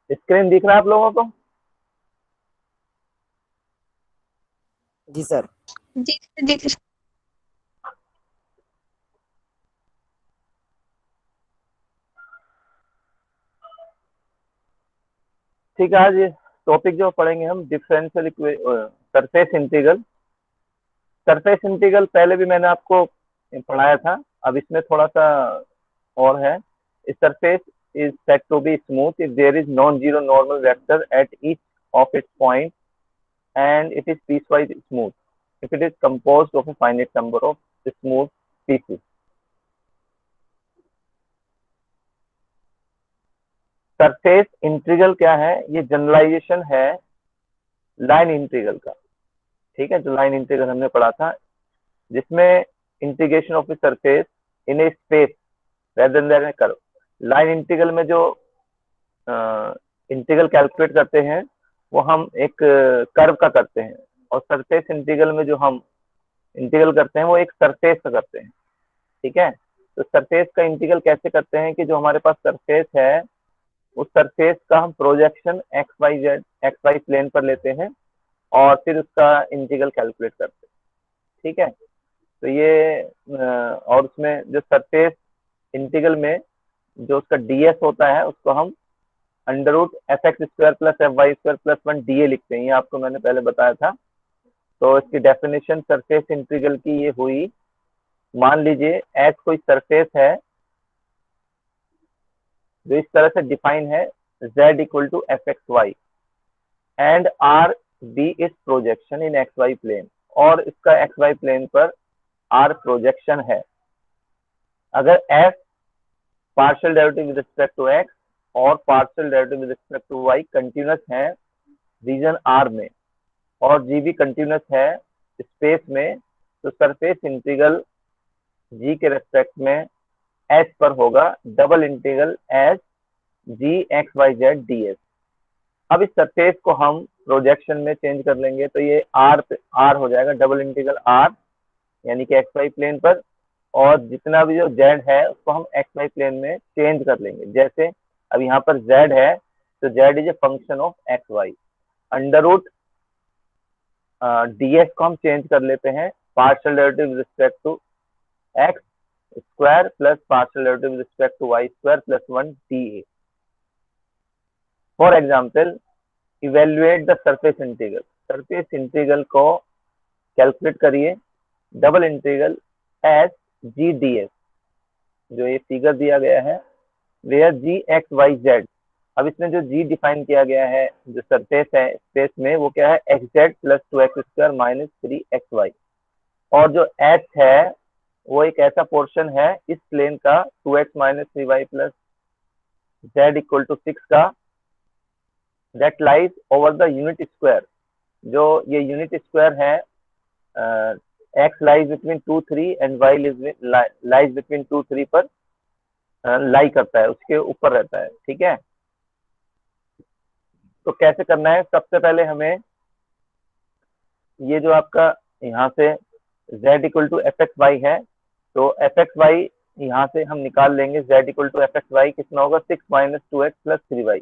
Screen दिख रहा है आप लोगों को? जी सर। जी जी जी। ठीक है, आज टॉपिक जो पढ़ेंगे हम differential surface integral. Surface integral पहले भी मैंने आपको पढ़ाया था, अब इसमें थोड़ा सा और है। Surface is said to be smooth if there is non-zero normal vector at each of its point and it is piecewise smooth if it is composed of a finite number of smooth pieces. Surface integral क्या है? ये generalisation है line integral का। ठीक है, जो line integral हमने पढ़ा था, जिसमें integration of a surface in A space rather than A curve. Line integral में जो इंटीग्रल कैलकुलेट करते हैं वो हम एक कर्व का करते हैं, और सरफेस इंटीग्रल में जो हम इंटीग्रल करते हैं वो एक सरफेस का करते हैं। ठीक है, तो सरफेस का इंटीग्रल कैसे करते हैं कि जो हमारे पास सरफेस है उस सरफेस का हम प्रोजेक्शन एक्स वाई प्लेन पर लेते हैं और फिर उसका इंटीग्रल कैलकुलेट करते हैं। ठीक है, तो ये और उसमें जो सरफेस इंटीग्रल में जो उसका डीएस होता है उसको हम under root F x square plus F Y square plus one D A लिखते हैं। ये आपको मैंने पहले बताया था। तो इसकी डेफिनेशन सरफेस इंटीग्रल की ये हुई। मान लीजिए एच कोई सरफेस है जो इस तरह से डिफाइन है, z equal to F x y and R be is projection in x Y plane, और इसका एक्स वाई प्लेन पर आर प्रोजेक्शन है। अगर f partial derivative with respect to x और partial derivative with respect to y continuous है region R में, और जी भी कंटिन्यूअस है स्पेस में, तो सरफेस इंटीग्रल जी के रेस्पेक्ट में एच पर होगा double integral H G X Y Z D S. अब इस सरफेस को हम प्रोजेक्शन में चेंज कर लेंगे तो ये आर हो जाएगा डबल इंटीग्रल आर, यानी कि एक्स वाई प्लेन पर, और जितना भी जो जेड है उसको हम एक्स वाई प्लेन में चेंज कर लेंगे। जैसे अब यहाँ पर जेड है तो Z is a function of X Y. Under root DS को हम चेंज कर लेते हैं partial derivative with respect to X square plus partial derivative with respect to Y square plus one D A. For example, evaluate the surface integral. Surface integral को calculate करिए double integral S G D S, जो ये figure दिया गया है, where G X Y Z. अब इसमें जो जी डिफाइन किया गया है जो सरफेस है स्पेस में, वो क्या है? X Z plus two X square minus three X Y, और जो एच है वो एक ऐसा पोर्शन है इस प्लेन का two x minus three y plus Z equal to six का, that lies over the unit square. जो ये यूनिट स्क्वायर है, x lies between two three and y lies between two three पर lie करता है, उसके ऊपर रहता है। ठीक है, तो कैसे करना है? सबसे पहले हमें ये जो आपका यहाँ से z equal to F x Y है, तो एफ एक्स वाई यहाँ से हम निकाल लेंगे। z equal to F x y कितना होगा? Six minus two x plus three y,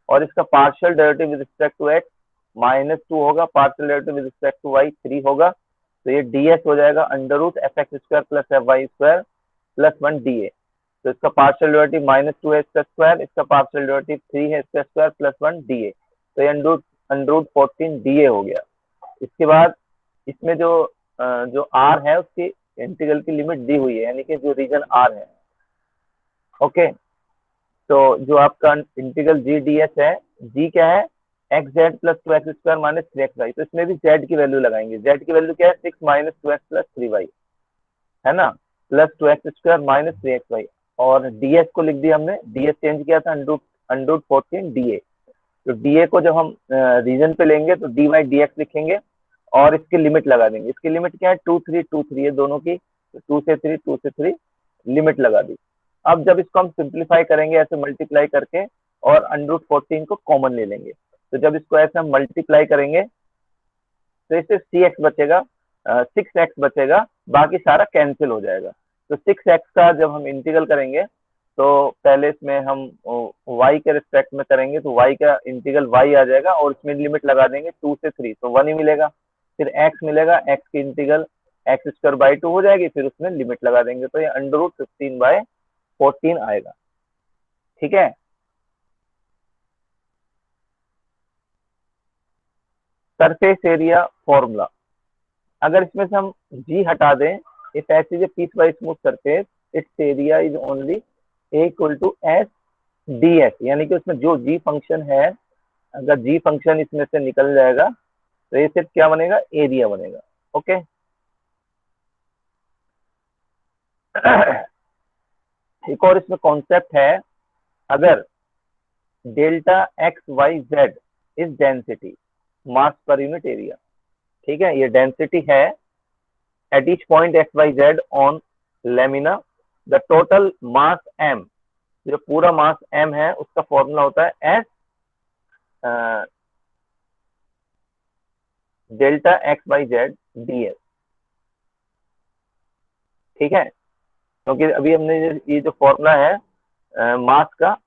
और इसका partial derivative with respect to x minus two होगा, partial derivative with respect to y three होगा। तो ये डीएस हो जाएगा under root F x square plus F Y square plus one D A. तो इसका पार्शियल डेरिवेटिव माइनस टू है इसका स्क्वायर, इसका पार्शियल डेरिवेटिव थ्री है इसका square plus one D A. तो ये अंडर रूट 14 डी ए हो गया। इसके बाद इसमें जो आर है उसकी इंटीग्रल की लिमिट दी हुई है, यानी कि जो रीजन आर है। ओके, तो जो आपका इंटीग्रल जी डी एस है, जी क्या है? X Z plus two X square minus three X Y. तो इसमें भी जेड की वैल्यू लगाएंगे। जेड की वैल्यू क्या है? Six minus two x plus three Y, है ना, plus two X square minus three X Y. और डीएस को लिख दिया हमने, डीएस चेंज किया था अंडर 14 डीए। तो डीए को जब हम रीजन पे लेंगे तो डी वाई डी एक्स लिखेंगे और इसकी लिमिट लगा देंगे। इसकी लिमिट क्या है? टू थ्री है दोनों की, तो टू से थ्री लिमिट लगा दी। अब जब इसको हम सिंप्लीफाई करेंगे ऐसे मल्टीप्लाई करके और अंडर 14 को कॉमन ले लेंगे, तो जब इसको ऐसे हम मल्टीप्लाई करेंगे तो इससे सी एक्स बचेगा, सिक्स एक्स बचेगा, बाकी सारा कैंसिल हो जाएगा। तो सिक्स एक्स का जब हम इंटीग्रल करेंगे तो पहले इसमें हम y के रिस्पेक्ट में करेंगे, तो y का इंटीग्रल y आ जाएगा और इसमें लिमिट लगा देंगे 2 से 3, तो 1 ही मिलेगा। फिर x मिलेगा, x की इंटीग्रल एक्स स्क्वायर बाई 2 हो जाएगी, फिर उसमें लिमिट लगा देंगे, तो ये √15/14 आएगा। ठीक है, सरफेस एरिया फॉर्मूला, अगर इसमें से हम जी हटा दें, if H is a piece by smooth surface, its area is only A equal to S D S, यानी कि उसमें जो जी फंक्शन है, अगर जी फंक्शन इसमें से निकल जाएगा तो ये सिर्फ क्या बनेगा, एरिया बनेगा। ओके एक और इसमें कॉन्सेप्ट है, अगर delta X Y Z is density mass per unit area, ठीक है, ये डेंसिटी है at each point X Y Z on lamina, the total mass M, जो पूरा मास एम है उसका फॉर्मूला होता है S delta x by Z D S. ठीक है, क्योंकि अभी हमने ये जो फॉर्मूला है मास का,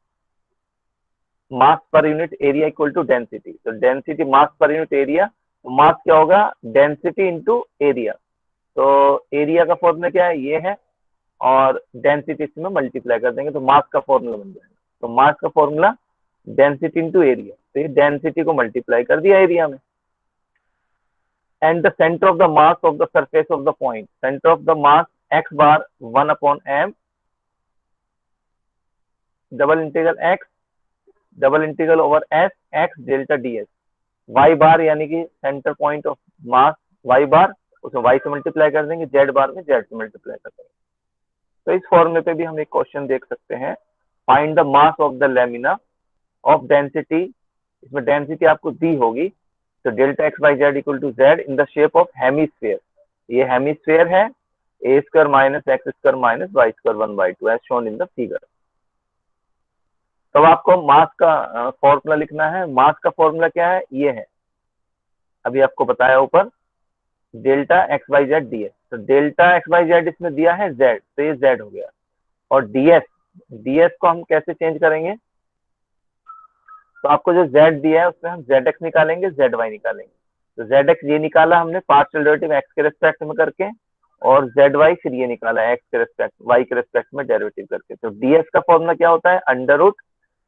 mass per unit area equal to density, तो density mass per unit area, तो मास क्या होगा, डेंसिटी इंटू एरिया, तो एरिया का फॉर्मूला क्या है, ये है, और डेंसिटी इसमें मल्टीप्लाई कर देंगे तो मास का फॉर्मूला बन जाएगा। तो मास का फॉर्मूला डेंसिटी इंटू एरिया, तो ये डेंसिटी को मल्टीप्लाई कर दिया एरिया में। And the centre of the mass of the surface of the point, centre of the mass x bar 1/m double integral x double integral over S x delta d S, y bar यानी कि centre point of mass y bar, उसमें y से multiply कर देंगे, Z बार में Z से multiply कर देंगे। तो इस फॉर्मूले पे भी हम एक क्वेश्चन देख सकते हैं, find the mass of the lamina of density, इसमें डेंसिटी आपको दी होगी, तो delta x by z equal to z in the shape of hemisphere, ये हेमीस्फेयर है, a square minus x square minus Y square 1/2 as shown in the figure. तब आपको मास का फॉर्मूला लिखना है, मास का फॉर्मूला क्या है, ये है, अभी आपको बताया ऊपर, delta x by Z D s, तो डेल्टा एक्स बाई जेड इसमें दिया है जेड, तो ये जेड हो गया, और डीएस, डीएस को हम कैसे चेंज करेंगे, तो आपको जो जेड दिया है उसमें हम जेड एक्स निकालेंगे, जेड वाई निकालेंगे, तो जेड एक्स ये निकाला हमने पार्शियल डेरिवेटिव एक्स के रेस्पेक्ट में करके, और जेड वाई फिर ये निकाला एक्स के रेस्पेक्ट वाई के रेस्पेक्ट में डेरिवेटिव करके, तो डीएस का फॉर्मूला क्या होता है, under root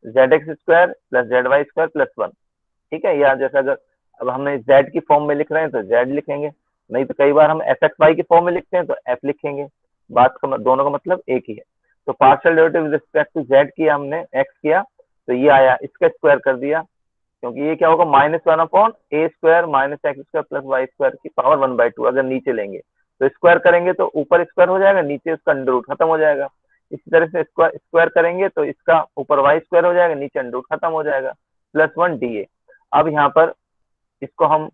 Z X square plus Z Y square plus 1। ठीक है, या जैसे अगर अब हमें जेड की फॉर्म में लिख रहे हैं तो जेड लिखेंगे, नहीं तो कई बार हम एफ एक्स वाई की फॉर्म में लिखते हैं तो एफ लिखेंगे, बात का दोनों का मतलब एक ही है। तो partial derivative respect to Z किया हमने, एक्स किया, तो ये आया, इसका स्क्वायर कर दिया, क्योंकि ये क्या होगा, -1/a² minus x square plus Y square की पावर 1/2, अगर नीचे लेंगे तो स्क्वायर करेंगे तो ऊपर स्क्वायर हो जाएगा, नीचे उसका अंडर रूट खत्म हो जाएगा, इसी तरह से स्क्वायर स्क्वायर करेंगे तो इसका ऊपर वाई स्क्वायर हो जाएगा, नीचे अंडर रूट खत्म हो जाएगा, +1 dA। अब यहाँ पर इसको हम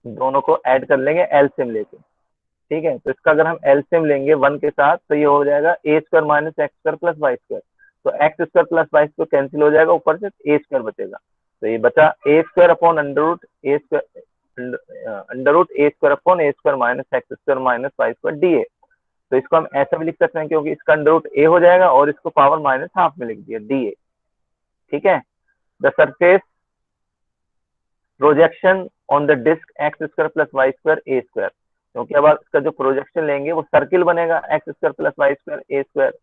दोनों को ऐड कर लेंगे एलसीएम लेके। ठीक है, तो इसका अगर हम एलसीएम लेंगे 1 के साथ तो ये हो जाएगा a² minus x square plus Y square, तो x square plus Y square cancel हो जाएगा, ऊपर से a² बचेगा, तो ये बचा a² upon under root a² upon a² minus x square minus Y square dA। तो इसको हम ऐसा भी लिख सकते हैं क्योंकि इसका अंडर रूट a हो जाएगा और इसको पावर -½ में लिख दिया dA। ठीक है, the surface projection on the disc x square plus Y square a square, क्योंकि अब इसका जो प्रोजेक्शन लेंगे वो सर्किल बनेगा x square plus Y square a square,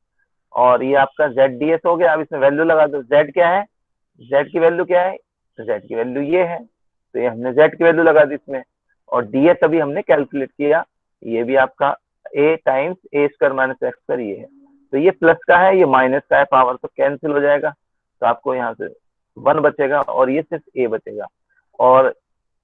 और ये आपका जेड डी एस हो गया। अब इसमें वैल्यू लगा दो, जेड क्या है, जेड की वैल्यू क्या है, तो जेड की वैल्यू ये है, तो ये हमने जेड की वैल्यू लगा दी इसमें, और डी एस अभी हमने कैलकुलेट किया, ये भी आपका ए टाइम्स ए स्क्वायर माइनस एक्स स्क्वायर ये है, तो ये प्लस का है, ये माइनस का है, पावर तो कैंसिल हो जाएगा, तो आपको यहाँ से 1 बचेगा और ये सिर्फ ए बचेगा, और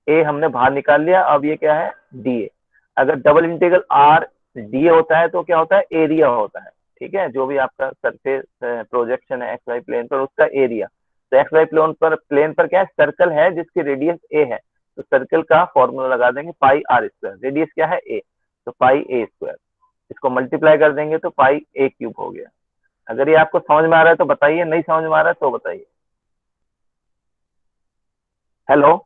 ए हमने बाहर निकाल लिया। अब ये क्या है, डी ए, अगर डबल इंटीग्रल आर डी होता है तो क्या होता है, एरिया होता है। ठीक है, जो भी आपका सरफेस प्रोजेक्शन है एक्स वाई प्लेन पर उसका एरिया, तो एक्स वाई प्लेन पर क्या है, सर्कल है जिसकी रेडियस ए है, तो सर्कल का फॉर्मूला लगा देंगे पाई आर स्क्वायर, रेडियस क्या है ए, तो पाई ए स्क्वायर, इसको मल्टीप्लाई कर देंगे तो पाई ए क्यूब हो गया। अगर ये आपको समझ में आ रहा है तो बताइए, नहीं समझ में आ रहा है तो बताइए। हेलो,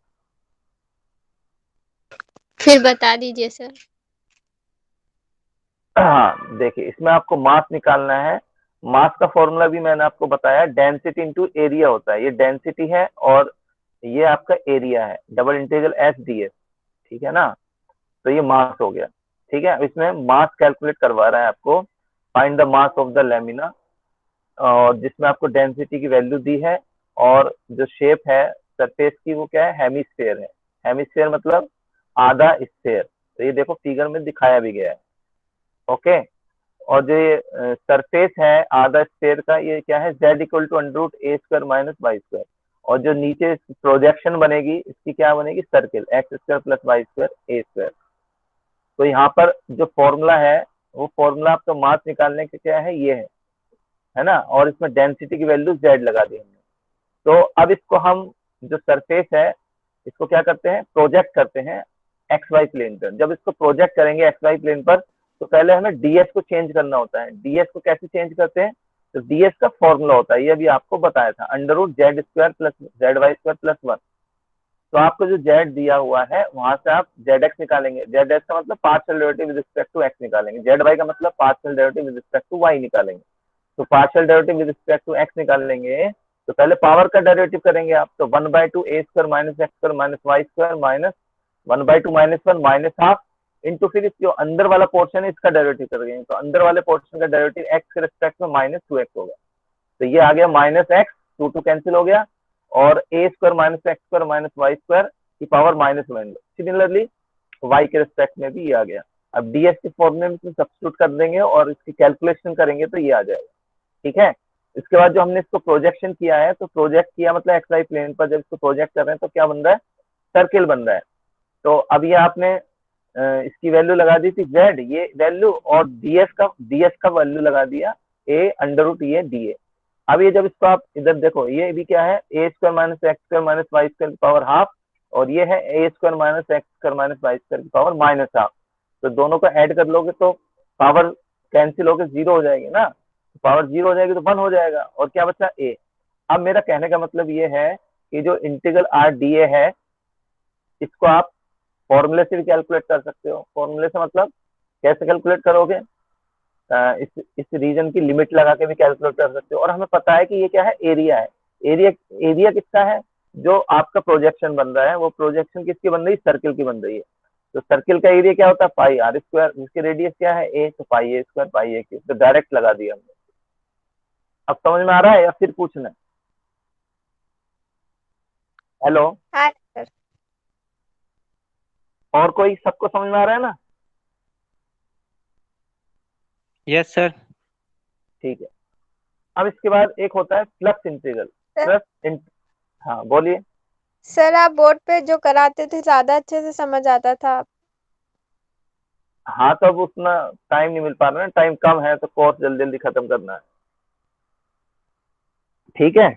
फिर बता दीजिए सर। हाँ देखिए, इसमें आपको मास निकालना है, मास का फॉर्मूला भी मैंने आपको बताया, डेंसिटी इंटू एरिया होता है। ये डेंसिटी है और ये आपका एरिया है, double integral S D S, ठीक है ना। तो ये मास हो गया, ठीक है। इसमें मास कैलकुलेट करवा रहा है आपको, find the mass of the lamina, और जिसमें आपको डेंसिटी की वैल्यू दी है, और जो शेप है सरफेस की वो क्या है, हेमिस्फेयर है। हेमिस्फेयर मतलब आधा स्फेयर, तो ये देखो फिगर में दिखाया भी गया है, ओके। और जो ये सरफेस है आधा स्फेयर का, ये क्या है, z equal to under root a square minus Y square, और जो नीचे प्रोजेक्शन बनेगी इसकी क्या बनेगी, circle, x square plus Y square a square. तो यहाँ पर जो फॉर्मूला है वो फॉर्मूला आपका मास निकालने के क्या है, ये है ना, और इसमें डेंसिटी की वैल्यू z लगा दी हमने। तो अब इसको हम, जो सरफेस है इसको क्या करते हैं, प्रोजेक्ट करते हैं एक्स वाई प्लेन पर। जब इसको प्रोजेक्ट करेंगे एक्स वाई प्लेन पर, तो पहले हमें डीएस को चेंज करना होता है। डीएस को कैसे चेंज करते हैं, तो डीएस का फॉर्मूला होता है, ये अभी आपको बताया था, under root Z square plus Z Y square plus 1। तो आपको जो जेड दिया हुआ है वहां से आप जेड एक्स निकालेंगे, जेड एक्स का मतलब partial derivative with respect to X निकालेंगे, जेड वाई का मतलब partial derivative with respect to Y निकालेंगे। तो partial derivative with respect to X निकालेंगे, तो पहले पावर का डेरिवेटिव करेंगे आप, तो 1/2 a square minus x square minus Y square minus 1/2 minus 1 minus half into, फिर जो अंदर वाला पोर्शन है इसका डेरिवेटिव करेंगे, तो अंदर वाले पोर्शन का डेरिवेटिव एक्स के रिस्पेक्ट में माइनस 2x होगा। तो ये आ गया माइनस एक्स, 2 कैंसिल हो गया, और a square minus x square minus Y square की पावर माइनस 1। सिमिलरली वाई के रिस्पेक्ट में भी ये आ गया। अब डीएस के फॉर्मूले में सब्स्टिट्यूट कर देंगे और इसकी कैलकुलेशन करेंगे तो ये आ जाएगा, ठीक है। इसके बाद जो हमने इसको प्रोजेक्शन किया है, तो प्रोजेक्ट किया मतलब एक्स वाई प्लेन पर जब इसको प्रोजेक्ट कर रहे हैं तो क्या बन रहा है, सर्किल बन रहा है। तो अब ये आपने इसकी वैल्यू लगा दी थी z, ये वैल्यू, और डीएस का वैल्यू लगा दिया a अंडर रूट ये डी ए। अब ये जब इसको आप इधर देखो, ये भी क्या है, a square minus x square minus Y square की पावर हाफ, और ये है a square minus x square minus Y square की पावर माइनस हाफ। तो दोनों को ऐड कर लोगे तो पावर कैंसिल होकर 0 हो जाएगी ना, पावर 0 हो जाएगी तो 1 हो जाएगा, और क्या बचा a। अब मेरा कहने का मतलब ये है कि जो इंटीग्रल आर डी ए है, इसको आप फॉर्मूले से भी कैलकुलेट कर सकते हो। फॉर्मूले से मतलब कैसे कैलकुलेट करोगे, इस रीजन की लिमिट लगा के भी कैलकुलेट कर सकते हो। और हमें पता है कि ये क्या है, एरिया है। एरिया एरिया किसका है, जो आपका प्रोजेक्शन बन रहा है वो प्रोजेक्शन किसकी बन रही है, सर्किल की बन रही है। तो सर्किल का एरिया क्या होता है, पाई आर स्क्वायर, जिसकी रेडियस क्या है ए, तो पाई ए स्क्वायर पाई ए क्यूब। तो डायरेक्ट लगा दिया हमने। अब समझ में आ रहा है या फिर पूछना है? हेलो, हाँ सर। और कोई, सबको समझ में आ रहा है ना? Yes sir. ठीक है। अब इसके बाद एक होता है फ्लक्स इंटीग्रल। सर। फ्लक्स, हाँ बोलिए। सर आप बोर्ड पे जो कराते थे ज्यादा अच्छे से समझ आता था। हाँ, तो अब उतना टाइम नहीं मिल पा रहा है, टाइम कम है तो कोर्स जल्दी जल्दी खत्म करना है, ठीक है।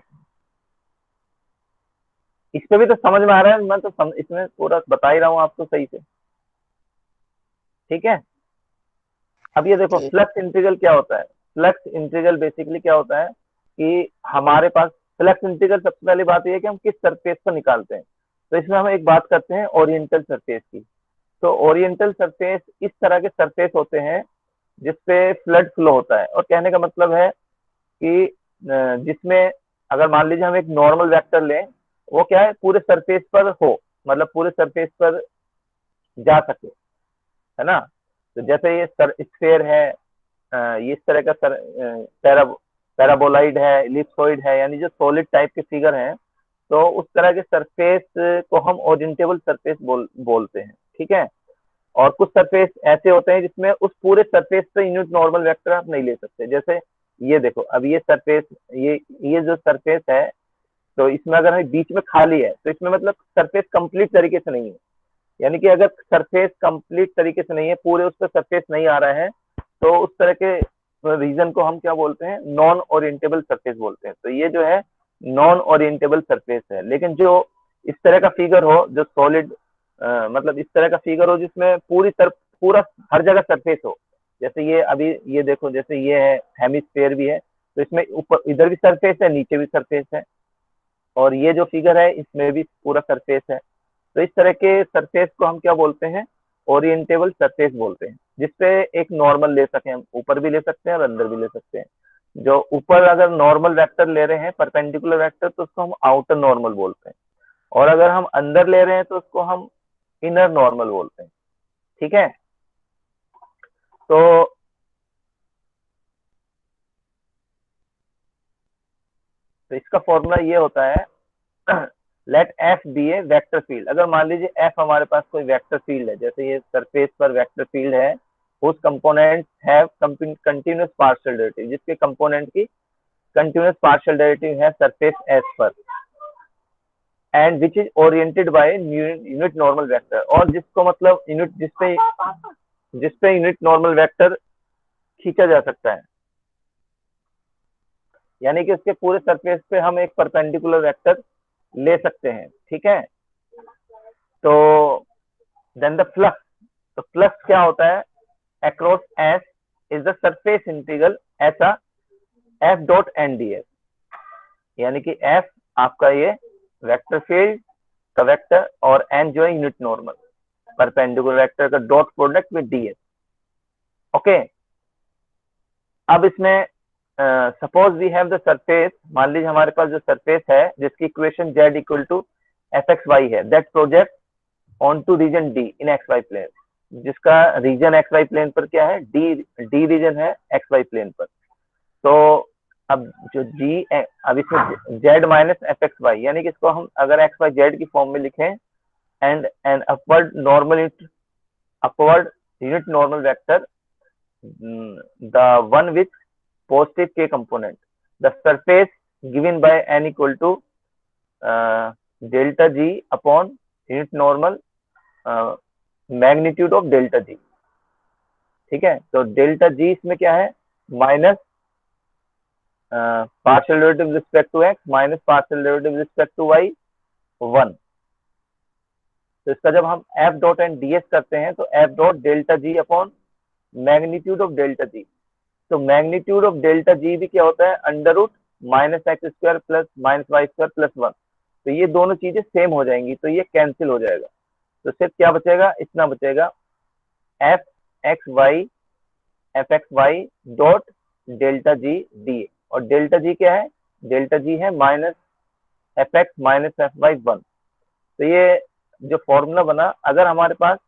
इस पे भी तो समझ में आ रहा है, मैं तो इसमें पूरा बता ही रहा हूँ आपको सही से, ठीक है। अब ये देखो ठीक। फ्लक्स इंटीग्रल क्या होता है। फ्लक्स इंटीग्रल बेसिकली क्या होता है कि हमारे पास फ्लक्स इंटीग्रल, सबसे पहली बात ये है कि हम किस सरफेस को निकालते हैं। तो इसमें हम एक बात करते हैं ओरिएंटल सरफेस की। तो ओरिएंटल सरफेस इस तरह के सरफेस होते हैं जिसपे फ्लड फ्लो होता है, और कहने का मतलब है कि जिसमें अगर मान लीजिए हम एक नॉर्मल वेक्टर लें, वो क्या है, पूरे सरफेस पर हो, मतलब पूरे सरफेस पर जा सके, है ना। तो जैसे ये स्फेयर है, ये इस तरह का पैराबोलाइड है, इलिप्सॉइड है, यानी जो सॉलिड टाइप के फिगर हैं, तो उस तरह के सरफेस को हम ओरिएंटेबल सरफेस बोलते हैं, ठीक है। और कुछ सरफेस ऐसे होते हैं जिसमें उस पूरे सरफेस पे यूनिट नॉर्मल वेक्टर आप नहीं ले सकते। जैसे ये देखो, अब ये सरफेस, ये जो सरफेस है, तो इसमें अगर हमें बीच में खाली है तो इसमें मतलब सरफेस कंप्लीट तरीके से नहीं है। यानी कि अगर सरफेस कंप्लीट तरीके से नहीं है, पूरे उस पर सरफेस नहीं आ रहा है, तो उस तरह के रीजन को हम क्या बोलते हैं, नॉन ओरिएंटेबल सरफेस बोलते हैं। तो ये जो है नॉन ओरिएंटेबल सरफेस है। लेकिन जो इस तरह का फिगर हो, जो सॉलिड, मतलब इस तरह का फिगर हो जिसमें पूरा हर जगह सरफेस हो, जैसे ये अभी ये देखो, जैसे ये है हेमिस्फेयर भी है, तो इसमें ऊपर इधर भी सरफेस है, नीचे भी सरफेस है, और ये जो फिगर है इसमें भी पूरा सरफेस है। तो इस तरह के सरफेस को हम क्या बोलते हैं, ओरिएंटेबल सरफेस बोलते हैं, जिसपे एक नॉर्मल ले सकें, हम ऊपर भी ले सकते हैं और अंदर भी ले सकते हैं। जो ऊपर अगर नॉर्मल वेक्टर ले रहे हैं परपेंडिकुलर वेक्टर तो उसको हम आउटर नॉर्मल बोलते हैं, और अगर हम अंदर ले रहे हैं तो उसको हम इनर नॉर्मल बोलते हैं। ठीक है, तो इसका फॉर्मूला ये होता है लेट एफ बी ए वेक्टर फील्ड। अगर मान लीजिए एफ हमारे पास कोई वेक्टर फील्ड है, जैसे ये सरफेस पर वेक्टर फील्ड है, उस component have continuous partial derivative, जिसके कंपोनेंट की कंटिन्यूअस पार्शियल डेरिवेटिव है सरफेस एस पर, and which is oriented by unit normal vector, और जिसको मतलब यूनिट जिसपे यूनिट नॉर्मल वेक्टर खींचा जा सकता है, यानी कि उसके पूरे सरफेस पे हम एक परपेंडिकुलर वेक्टर ले सकते हैं। ठीक है, तो देन द फ्लक्स, तो फ्लक्स क्या होता है, across S is the surface integral ऐसा f dot N D S, यानी कि एफ आपका ये वेक्टर फील्ड का वेक्टर और एन जो है यूनिट नॉर्मल परपेंडिकुलर वेक्टर का dot product with d S. Okay, अब इसमें suppose we have the surface, मान लीजिए हमारे पास जो सरफेस है जिसकी equation z equal to F x Y है, that project onto region D in x Y plane, जिसका रीजन एक्स वाई प्लेन पर क्या है, डी रीजन है एक्स वाई प्लेन पर। तो अब जो जी, अब इसमें z minus F x Y, यानी कि इसको हम अगर एक्स वाई जेड की फॉर्म में लिखें, and an upward unit normal vector the one with positive k component, the surface given by n equal to delta g upon unit normal magnitude of delta g। ठीक है, तो delta G इसमें क्या है, minus partial derivative respect to x minus partial derivative respect to Y 1। तो इसका जब हम F dot N D S करते हैं तो F dot delta G upon magnitude of delta G, तो मैग्नीट्यूड ऑफ डेल्टा जी भी क्या होता है, under root minus x square plus minus Y square plus 1। तो ये दोनों चीजें सेम हो जाएंगी, तो ये कैंसिल हो जाएगा, तो सिर्फ क्या बचेगा, इतना बचेगा F x Y dot delta G D, और डेल्टा जी क्या है, डेल्टा जी है minus F X minus F Y 1। तो ये जो फॉर्मूला बना, अगर हमारे पास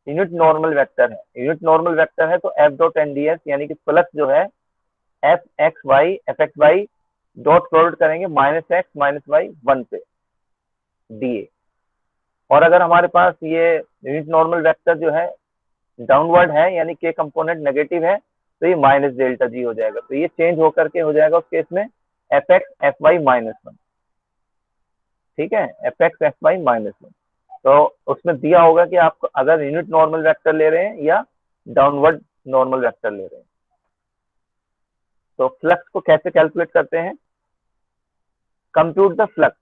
यूनिट नॉर्मल वेक्टर है, यूनिट नॉर्मल वेक्टर है तो F dot N D S, यानी कि प्लस जो है F x Y dot product करेंगे माइनस एक्स माइनस वाई 1 पे डी ए। और अगर हमारे पास ये यूनिट नॉर्मल वेक्टर जो है डाउनवर्ड है, यानी के कंपोनेंट नेगेटिव है, तो ये माइनस डेल्टा जी हो जाएगा, तो ये चेंज होकर के हो जाएगा उस केस में F X F Y minus 1। ठीक है, F X F Y minus 1, तो उसमें दिया होगा कि आप अगर यूनिट नॉर्मल वेक्टर ले रहे हैं या डाउनवर्ड नॉर्मल वेक्टर ले रहे हैं। तो फ्लक्स को कैसे कैलकुलेट करते हैं, compute the flux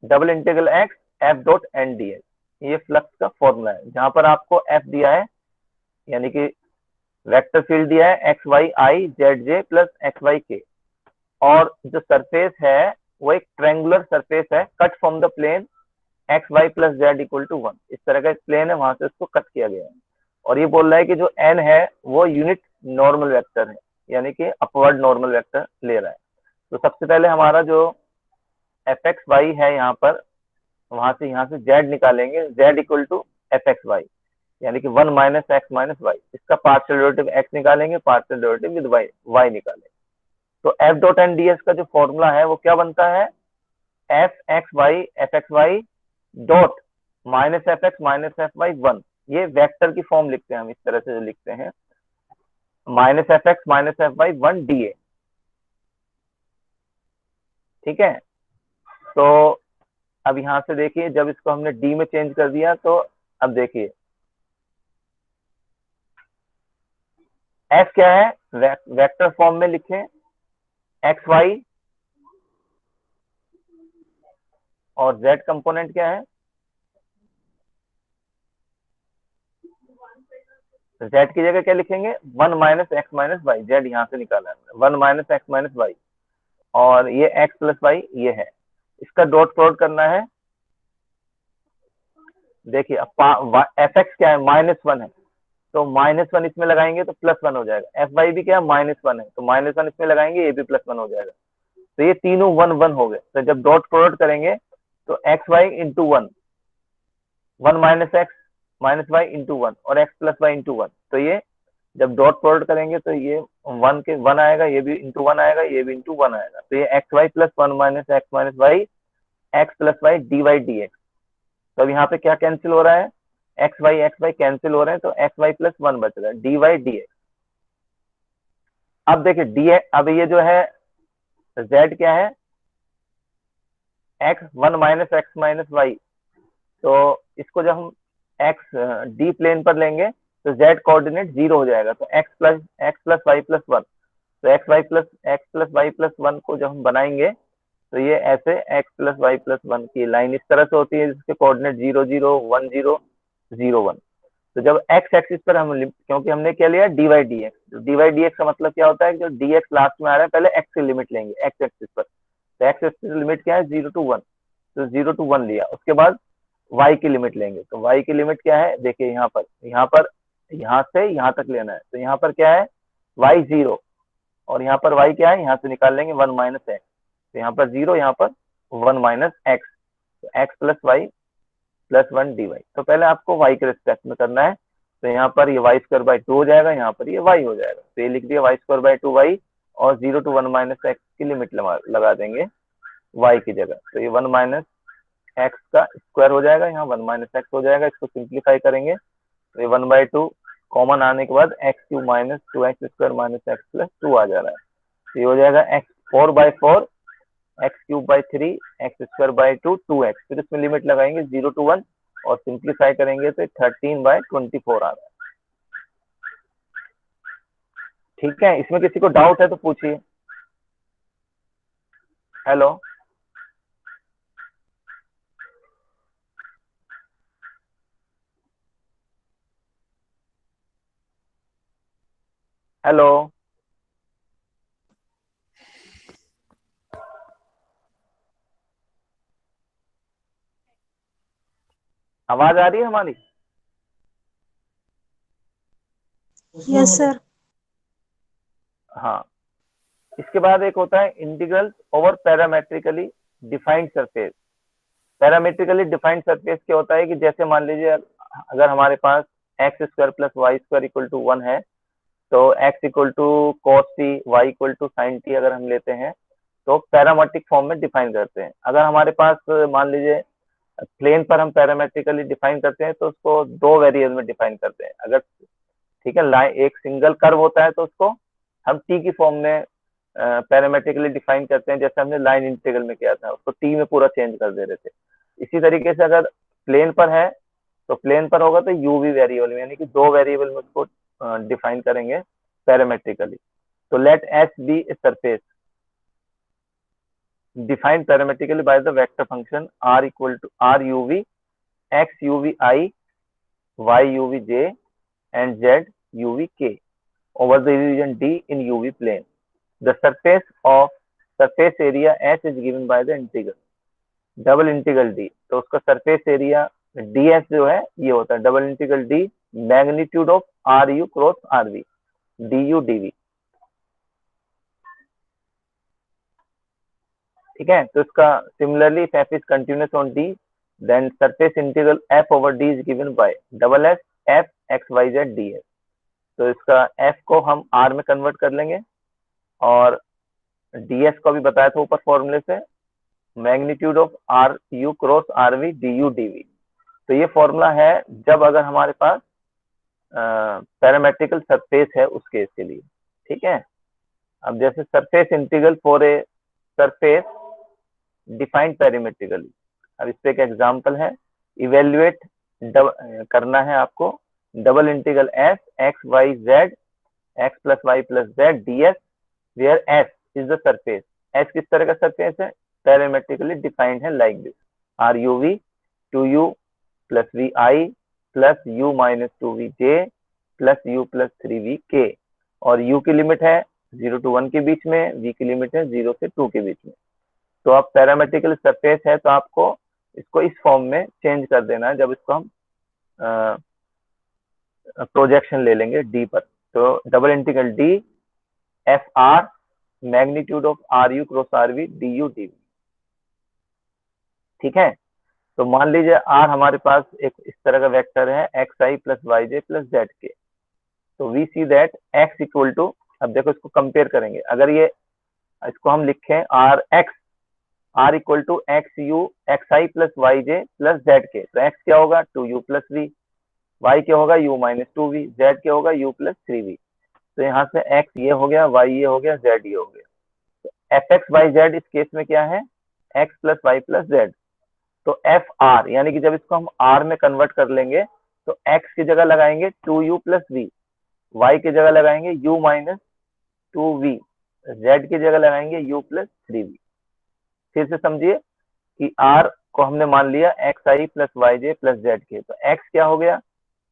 double integral X F dot N D S, ये फ्लक्स का फॉर्मूला है, जहां पर आपको एफ दिया है, यानी कि वेक्टर फील्ड दिया है X Y I Z J plus X Y K, और जो सरफेस है वो एक ट्रायंगुलर सरफेस है cut from the plane X Y plus Z equal to 1, इस तरह का प्लेन है, वहां से उसको कट किया गया है। और ये बोल रहा है कि जो एन है वो यूनिट नॉर्मल वेक्टर है, यानी कि अपवर्ड नॉर्मल वेक्टर ले रहा है। तो सबसे पहले हमारा जो एफ एक्स वाई है यहाँ पर, वहां से यहाँ से जेड निकालेंगे, Z equal to F x Y, यानी कि 1 माइनस एक्स माइनस वाई, इसका पार्शियल डेरिवेटिव एक्स निकालेंगे, पार्शियल डेरिवेटिव विद वाई निकालेंगे। तो F dot N D S का जो फॉर्मूला है वो क्या बनता है, F x Y dot minus F X minus F Y 1, ये वेक्टर की फॉर्म लिखते हैं हम, इस तरह से जो लिखते हैं minus F X minus F Y 1 D ए। ठीक है, तो अब यहां से देखिए, जब इसको हमने डी में चेंज कर दिया, तो अब देखिए एफ क्या है, वेक्टर फॉर्म में लिखें एक्स वाई, और जेड कंपोनेंट क्या है, जेड की जगह क्या लिखेंगे, 1 minus x minus y, z यहाँ से निकाला है 1 माइनस एक्स माइनस वाई, और ये एक्स प्लस वाई ये है, इसका डॉट प्रोडक्ट करना है। देखिए एफ एक्स क्या है, -1 है, तो -1 इसमें लगाएंगे तो +1 हो जाएगा। एफ वाई भी क्या है, -1 है, तो -1 इसमें लगाएंगे, ये भी +1 हो जाएगा। तो ये तीनों 1 1 हो गए। तो जब डॉट प्रोडक्ट करेंगे तो x y into 1, 1 minus x minus y into 1 और एक्स प्लस वाई इंटू 1। तो ये जब डॉट प्रोडक्ट करेंगे तो ये 1 के 1 आएगा, ये भी इंटू 1 आएगा, ये भी इंटू 1 आएगा। तो ये x Y plus 1 minus x minus y x plus y d y d x. तो अब यहाँ पे क्या कैंसिल हो रहा है, एक्स वाई कैंसिल हो रहे हैं, तो एक्स वाई प्लस 1 बच रहा है, डी वाई डी एक्स। अब देखिए डी, अब ये जो है z क्या है, x 1 minus x minus y. तो इसको जब हम एक्स डी प्लेन पर लेंगे तो z कोऑर्डिनेट 0 हो जाएगा। तो एक्स प्लस वाई प्लस 1, तो एक्स प्लस वाई प्लस 1 को जब हम बनाएंगे तो ये ऐसे एक्स प्लस वाई प्लस 1 की लाइन इस तरह से होती है जिसके कोऑर्डिनेट 0 0 1 0 0 1। तो जब एक्स एक्सिस पर हम, क्योंकि हमने क्या लिया d y d x, d y d x का मतलब क्या होता है, जो डी एक्स लास्ट में आ रहा है पहले एक्स की लिमिट लेंगे एक्स एक्सिस पर। तो एक्स एक्सिस लिमिट क्या है, 0 to 1, तो 0 to 1 लिया। उसके बाद y की लिमिट लेंगे, तो y की लिमिट क्या है, देखिए यहाँ पर यहाँ से यहाँ तक लेना है। तो यहाँ पर क्या है, y 0, और यहाँ पर y क्या है, यहाँ से निकाल लेंगे 1 माइनस एक्स। तो यहाँ पर 0, यहाँ पर 1 माइनस एक्स, तो x plus y plus 1 d y. तो पहले आपको y के रिस्पेक्ट में करना है। तो यहाँ पर ये वाई स्क्वायर बाई 2 हो जाएगा, यहाँ पर ये y हो जाएगा। तो ये लिख दिया वाई स्क्वायर बाई 2 वाई, और 0 to 1 माइनस एक्स की लिमिट लगा देंगे y की जगह। तो ये 1 माइनस एक्स का स्क्वायर हो जाएगा, यहाँ 1 माइनस एक्स हो जाएगा। इसको सिंप्लीफाई करेंगे तो ये 1/2 कॉमन आने के बाद x cube minus 2x square minus x plus 2 आ जा रहा है। तो ये हो जाएगा x 4/4 x cube by 3 x square by 2 2x। फिर इसमें लिमिट लगाएंगे 0 to 1 और सिंप्लीफाई करेंगे तो 13/24 आ रहा है। ठीक है, इसमें किसी को डाउट है तो पूछिए। हेलो, हेलो, आवाज आ रही है हमारी? Yes sir. हाँ, इसके बाद एक होता है integral over parametrically defined surface. Parametrically defined surface क्या होता है कि जैसे मान लीजिए अगर हमारे पास x square plus Y square equal to 1 है, तो x equal to cos t, y equal to sine t अगर हम लेते हैं तो पैरामेट्रिक फॉर्म में डिफाइन करते हैं। अगर हमारे पास मान लीजिए प्लेन पर हम पैरामेट्रिकली डिफाइन करते हैं तो उसको 2 वेरिएबल में डिफाइन करते हैं। अगर ठीक है, लाइन एक सिंगल कर्व होता है तो उसको हम टी की फॉर्म में पैरामेट्रिकली डिफाइन करते हैं, जैसे हमने लाइन इंटीग्रल में किया था, उसको टी में पूरा चेंज कर दे रहे थे। इसी तरीके से अगर प्लेन पर है तो प्लेन पर होगा तो यूवी वेरिएबल में, यानी कि 2 वेरिएबल में उसको डिफाइन करेंगे पैरामेट्रिकली। तो let's be a surface defined parametrically by the vector function r equal to r uv x uv I y uv j and z uv k over the region D in uv plane. The surface area S is given by the integral double integral D. तो उसका surface area ds जो है ये होता है double integral d magnitude of r u cross r v d u d v. ठीक है, तो इसका similarly if f is continuous on D then surface integral f over D is given by double s f x y z ds। तो इसका f को हम r में convert कर लेंगे और ds को भी बताया था ऊपर फॉर्मूले से magnitude of r u cross r v d u d v. तो ये फॉर्मूला है जब अगर हमारे पास पैरामेट्रिकल सरफेस है उस केस के लिए। ठीक है, अब जैसे surface integral for a surface defined parametrically, अब इस पे एक एग्जांपल है, इवेल्युएट करना है आपको double integral s x Y z x plus y plus z D s where s is the surface. S किस तरह का सरफेस है, पैरामेट्रिकली डिफाइंड है like this r u v 2u plus v i plus u minus 2v j plus u plus 3v k, और u की limit है 0 to 1 के बीच में, v की लिमिट है 0 से 2 के बीच में। तो अब पैरामेट्रिकल सरफेस है तो आपको इसको इस फॉर्म में चेंज कर देना है जब इसको हम प्रोजेक्शन ले लेंगे डी पर। तो double integral d f r magnitude of r u cross r v d u d v. ठीक है, तो मान लीजिए आर हमारे पास एक इस तरह का वेक्टर है x i plus y j plus z k. तो we see that x equal to, अब देखो इसको कंपेयर करेंगे, अगर ये इसको हम लिखें r x, r equal to x u x i plus y j plus z k, तो एक्स क्या होगा 2u प्लस वी, वाई क्या होगा u माइनस 2v, जेड क्या होगा u प्लस 3v। तो यहाँ से x ये हो गया, y ये हो गया, z ये हो गया। तो एफ एक्स वाई जेड इस केस में क्या है x plus y plus z. तो एफ आर यानी कि जब इसको हम r में कन्वर्ट कर लेंगे तो x की जगह लगाएंगे 2u प्लस वी, y की जगह लगाएंगे u माइनस 2v, z की जगह लगाएंगे u प्लस 3v। फिर से समझिए कि r को हमने मान लिया x i plus y j plus z k, तो x क्या हो गया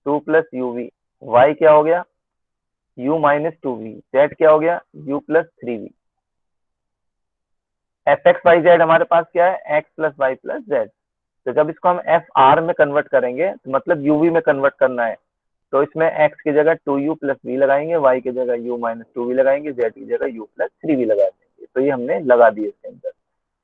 2 प्लस यू वी, वाई क्या हो गया u माइनस 2v, जेड क्या हो गया u plus 3v। F x Y z हमारे पास क्या है x plus y plus z. तो जब इसको हम एफ आर में कन्वर्ट करेंगे तो मतलब यूवी में कन्वर्ट करना है, तो इसमें x की जगह 2u प्लस वी लगाएंगे, y की जगह u माइनस 2v लगाएंगे, z की जगह u प्लस 3v लगा देंगे। तो ये हमने लगा दिए इसके अंदर।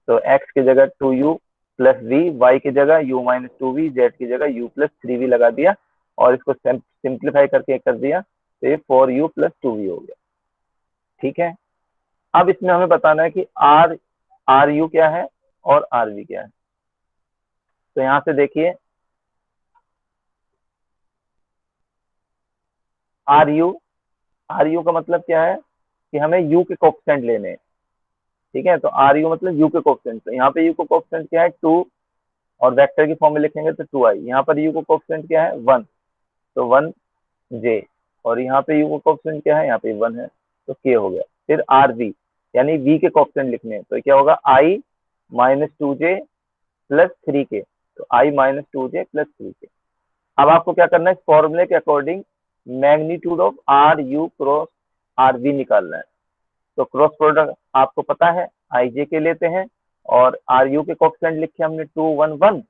तो x की जगह 2u प्लस वी, y की जगह u माइनस 2v, z की जगह u प्लस 3v लगा दिया और इसको सिंप्लीफाई करके कर दिया, तो ये 4u प्लस 2v हो गया। ठीक है, अब इसमें हमें बताना है कि आर यू क्या है और आर वी क्या है। तो यहां से देखिए आर यू का मतलब क्या है कि हमें यू के कोएफिशिएंट लेने हैं। ठीक है, तो आर यू मतलब यू के कोएफिशिएंट, तो यहाँ पे यू का कोएफिशिएंट क्या है 2 और वेक्टर की फॉर्म में लिखेंगे तो 2i। यहाँ पर यू का कोएफिशिएंट क्या है 1, तो 1j, और यहाँ पे यू का कोएफिशिएंट क्या है, यहाँ पे 1 है, तो k हो गया। फिर आर वी यानी v के कोएफिशिएंट लिखने हैं, तो क्या होगा i minus 2j plus 3k, तो i minus 2j plus 3k। अब आपको क्या करना है, इस फॉर्मूले के according magnitude of r u cross r v निकालना है। तो क्रॉस प्रोडक्ट आपको पता है आई जे के लेते हैं, और आर यू के कोएफिशिएंट लिखे हमने 2 1 1,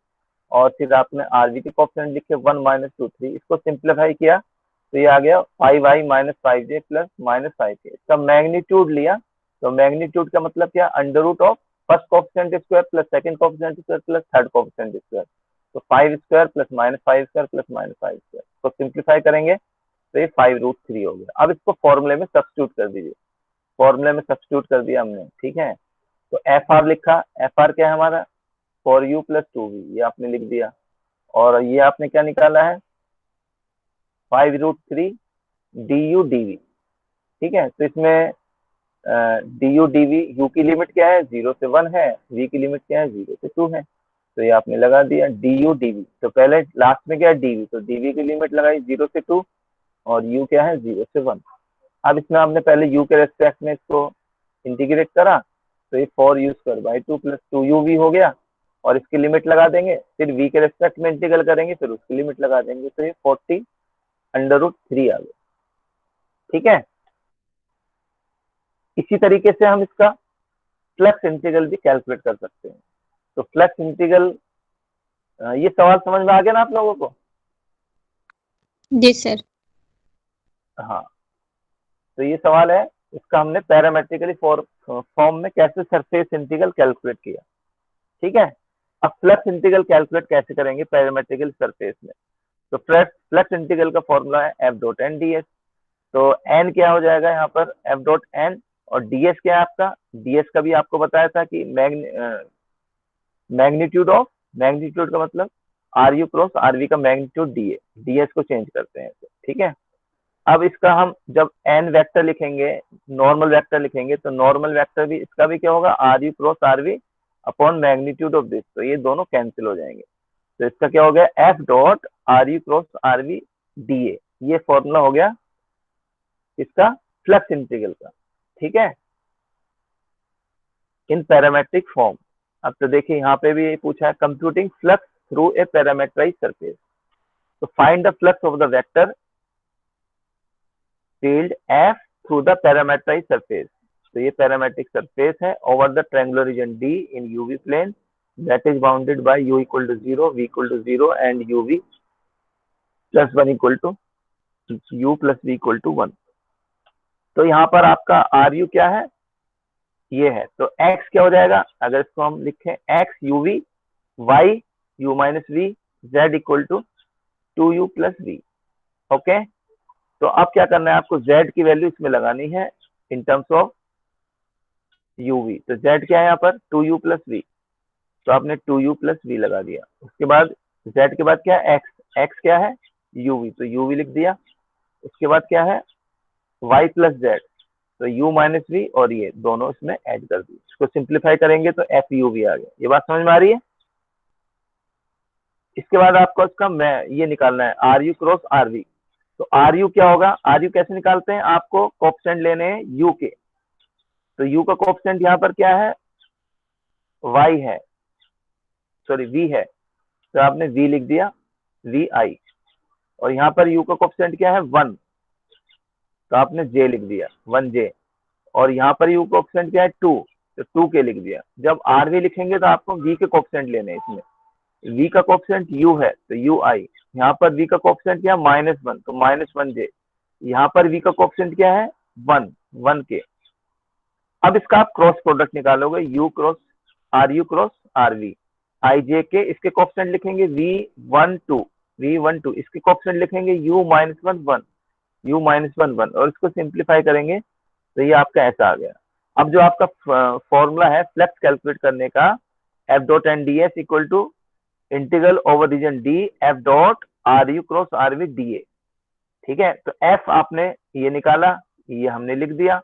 और फिर आपने आर वी के कोएफिशिएंट लिखे 1 माइनस 2 3। इसको सिंप्लीफाई किया तो ये आ गया 5i minus 5j plus minus 5k। इसका मैग्नीट्यूड लिया, तो मैग्नीट्यूड का मतलब क्या, under root of first coefficient square plus second coefficient square plus third coefficient square. तो 5 square plus minus 5 square plus minus 5 square को सिंप्लीफाई करेंगे तो ये 5√3 हो गया। अब इसको फॉर्मूले में सब्स्टिट्यूट कर दीजिए, फॉर्मूले में सब्स्टिट्यूट कर दिया हमने। ठीक है, तो एफ आर लिखा, एफ आर क्या है हमारा 4u प्लस 2v, ये आपने लिख दिया, और ये आपने क्या निकाला है 5√3 du dv। ठीक है, तो इसमें du dv, u की लिमिट क्या है 0 से 1 है, v की लिमिट क्या है 0 से 2 है, तो ये आपने लगा दिया du dv। तो पहले लास्ट में क्या है dv, तो dv की लिमिट लगाई 0 से 2 और u क्या है 0 से 1। अब इसमें आपने पहले u के रेस्पेक्ट में इसको इंटीग्रेट करा, तो ये 4u² 2 प्लस 2uv हो गया, और इसकी लिमिट लगा देंगे, फिर v के रेस्पेक्ट में इंटीग्रल करेंगे, फिर उसकी लिमिट लगा देंगे, तो ये 40√3 आ गया। ठीक है, इसी तरीके से हम इसका फ्लक्स इंटीग्रल भी कैलकुलेट कर सकते हैं। तो फ्लक्स इंटीग्रल, ये सवाल समझ में आ गया ना आप लोगों को? जी सर। हाँ, तो ये सवाल है, इसका हमने पैरामेट्रिकली फॉर्म में कैसे सरफेस इंटीग्रल कैलकुलेट किया। ठीक है, अब फ्लक्स इंटीग्रल कैलकुलेट कैसे करेंगे पैरामेट्रिकल सरफेस में। तो फ्लक्स इंटीग्रल का फॉर्मूला है f dot N D s. तो एन क्या हो जाएगा यहाँ पर एफ डॉट एन, और डीएस क्या है आपका, डीएस का भी आपको बताया था कि मैग्नीट्यूड ऑफ, मैग्नीट्यूड का मतलब r u cross r v का मैग्नीट्यूड डी ए, डीएस को चेंज करते हैं। ठीक है, अब इसका हम जब एन वेक्टर लिखेंगे, नॉर्मल वेक्टर लिखेंगे, तो नॉर्मल वेक्टर भी इसका भी क्या होगा r u cross r v upon magnitude of this, तो ये दोनों कैंसिल हो जाएंगे। तो इसका क्या हो गया f dot r u cross r v d a, ये फॉर्मूला हो गया इसका फ्लक्स इंटीग्रल का। ठीक है, इन पैरामेट्रिक फॉर्म। अब तो देखिए यहाँ पे भी पूछा है computing flux through a parametrize surface. तो find the flux of the vector field f through the parametrize surface. तो ये पैरामेट्रिक सरफेस है over the triangular region D in uv plane that is bounded by u equal to 0, v equal to 0 and uv plus 1 equal to u plus v equal to 1। तो यहाँ पर आपका are u क्या है, ये है, तो x क्या हो जाएगा, अगर इसको हम लिखें x u v y u minus v z equal to 2u plus v। Okay, तो अब क्या करना है आपको, z की वैल्यू इसमें लगानी है इन टर्म्स ऑफ uv। तो z क्या है यहाँ पर 2u प्लस v, तो आपने 2u प्लस v लगा दिया। उसके बाद z के बाद क्या है x क्या है uv, तो uv लिख दिया। उसके बाद क्या है y प्लस z, तो u माइनस v और ये दोनों इसमें ऐड कर दिए। इसको सिंप्लीफाई करेंगे तो f u v आ गया। ये बात समझ में आ रही है। इसके बाद आपको इसका ये निकालना है r u cross r v. तो आर यू क्या होगा, आर यू कैसे निकालते हैं, आपको कोएफिशिएंट लेने हैं यू के। तो यू का कोएफिशिएंट यहाँ पर क्या है, y है, सॉरी v है, तो आपने v लिख दिया vi। और यहाँ पर u का कोएफिशिएंट क्या है 1, तो आपने j लिख दिया 1j। और यहाँ पर u का कोएफिशिएंट क्या है 2, तो 2k लिख दिया। जब rv लिखेंगे तो आपको v के कोएफिशिएंट लेने हैं। इसमें v का कोएफिशिएंट u है तो ui, यहाँ पर v का कोएफिशिएंट क्या है -1, तो -1j। यहाँ पर v का कोएफिशिएंट क्या है 1k। अब इसका आप क्रॉस प्रोडक्ट निकालोगे, u cross r u cross r v, i j k, इसके कोएफिशिएंट लिखेंगे v12, इसके कोएफिशिएंट लिखेंगे u माइनस वन 1, और इसको सिंप्लीफाई करेंगे तो ये आपका ऐसा आ गया। अब जो आपका फॉर्मूला है फ्लक्स कैलकुलेट करने का, f dot N D s equal to integral over region d f dot r u cross r v d ए। ठीक है, तो एफ आपने ये निकाला, ये हमने लिख दिया।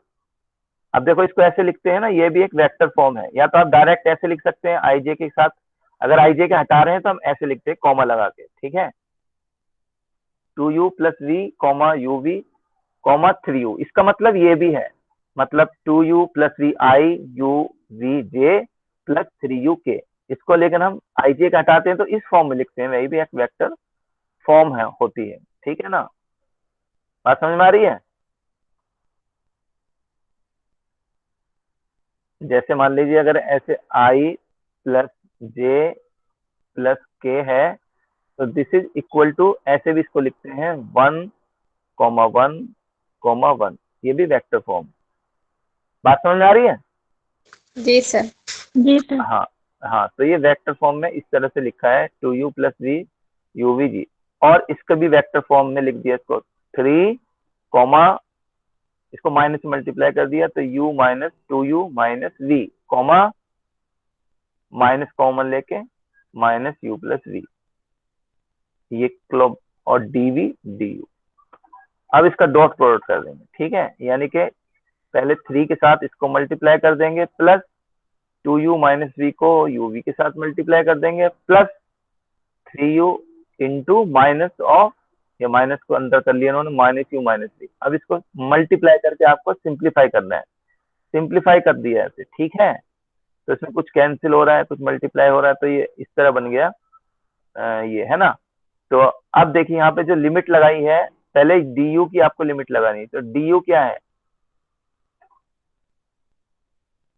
अब देखो इसको ऐसे लिखते हैं ना, ये भी एक वेक्टर फॉर्म है, या तो आप डायरेक्ट ऐसे लिख सकते हैं आई जे के साथ, अगर आई जे के हटा रहे हैं तो हम ऐसे लिखते हैं कॉमा लगा के। ठीक है, 2u plus v comma u v comma 3u, इसका मतलब ये भी है, मतलब 2u plus v i u v j plus 3u k. इसको लेकर हम आई जे का हटाते हैं तो इस फॉर्म में लिखते हैं, वही भी एक वेक्टर फॉर्म है होती है। ठीक है ना, बात समझ में आ रही है। जैसे मान लीजिए अगर ऐसे i प्लस जे प्लस के है, तो दिस इज इक्वल टू, ऐसे भी इसको लिखते हैं 1,1,1, ये भी वेक्टर फॉर्म। बात समझ में आ रही है। जी सर। जी सर। हाँ हाँ, तो ये वेक्टर फॉर्म में इस तरह से लिखा है 2u plus v u v j, और इसका भी वेक्टर फॉर्म में लिख दिया इसको 3 कॉमा, इसको माइनस से मल्टीप्लाई कर दिया तो u minus 2u minus v comma, minus common लेके माइनस u प्लस वी, ये क्लब और dv du। अब इसका डॉट प्रोडक्ट कर देंगे। ठीक है, यानी कि पहले 3 के साथ इसको मल्टीप्लाई कर देंगे, प्लस 2u माइनस वी को uv के साथ मल्टीप्लाई कर देंगे, plus 3u into minus of, या माइनस को अंदर कर लिया उन्होंने, माइनस u माइनस वी। अब इसको मल्टीप्लाई करके आपको सिंप्लीफाई करना है, सिंप्लीफाई कर दिया ऐसे। ठीक है, तो इसमें कुछ कैंसिल हो रहा है, कुछ मल्टीप्लाई हो रहा है, तो ये इस तरह बन गया, ये है ना। तो अब देखिए यहाँ पे जो लिमिट लगाई है, पहले du की आपको लिमिट लगानी है, तो du क्या है,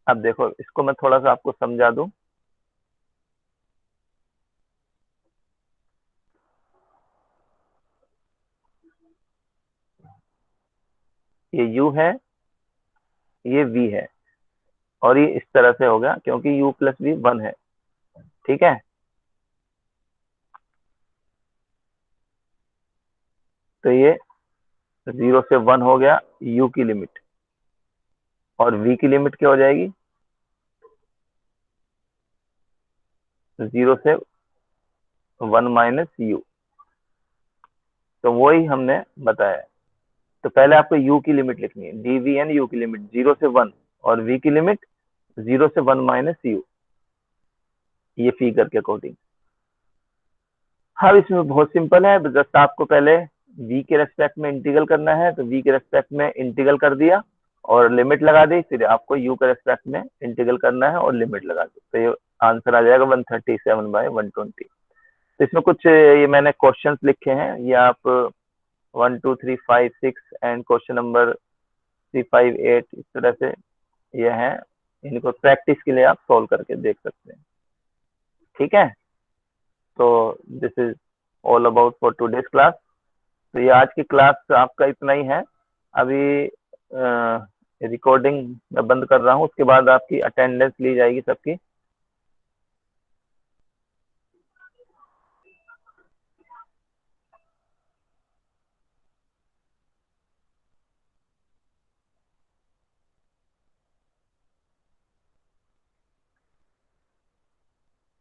अब देखो इसको मैं थोड़ा सा आपको समझा दूं। ये u है, ये v है, और ये इस तरह से होगा क्योंकि u प्लस v 1 है। ठीक है, तो ये 0 से 1 हो गया u की लिमिट, और v की लिमिट क्या हो जाएगी 0 से 1 माइनस u, तो वही हमने बताया। तो पहले आपको u की लिमिट लिखनी है, dvn u की लिमिट 0 से 1, और v की लिमिट 0 से 1 माइनस u, ये फिगर के अकॉर्डिंग। हाँ, इसमें बहुत सिंपल है, जस्ट आपको पहले v के रेस्पेक्ट में इंटीग्रल करना है, तो v के रेस्पेक्ट में इंटीग्रल कर दिया और लिमिट लगा दी, फिर आपको u के रेस्पेक्ट में इंटीग्रल करना है और लिमिट लगा दी, तो ये आंसर आ जाएगा 137/120। तो इसमें कुछ ये मैंने क्वेश्चंस लिखे हैं, ये आप 1 2 3 5 6 एंड क्वेश्चन नंबर 3 5 8 इस तरह से ये हैं, इनको प्रैक्टिस के लिए आप सॉल्व करके देख सकते हैं। ठीक है, तो this is all about for today's class. तो ये आज की क्लास आपका इतना ही है। अभी रिकॉर्डिंग मैं बंद कर रहा हूँ, उसके बाद आपकी अटेंडेंस ली जाएगी सबकी।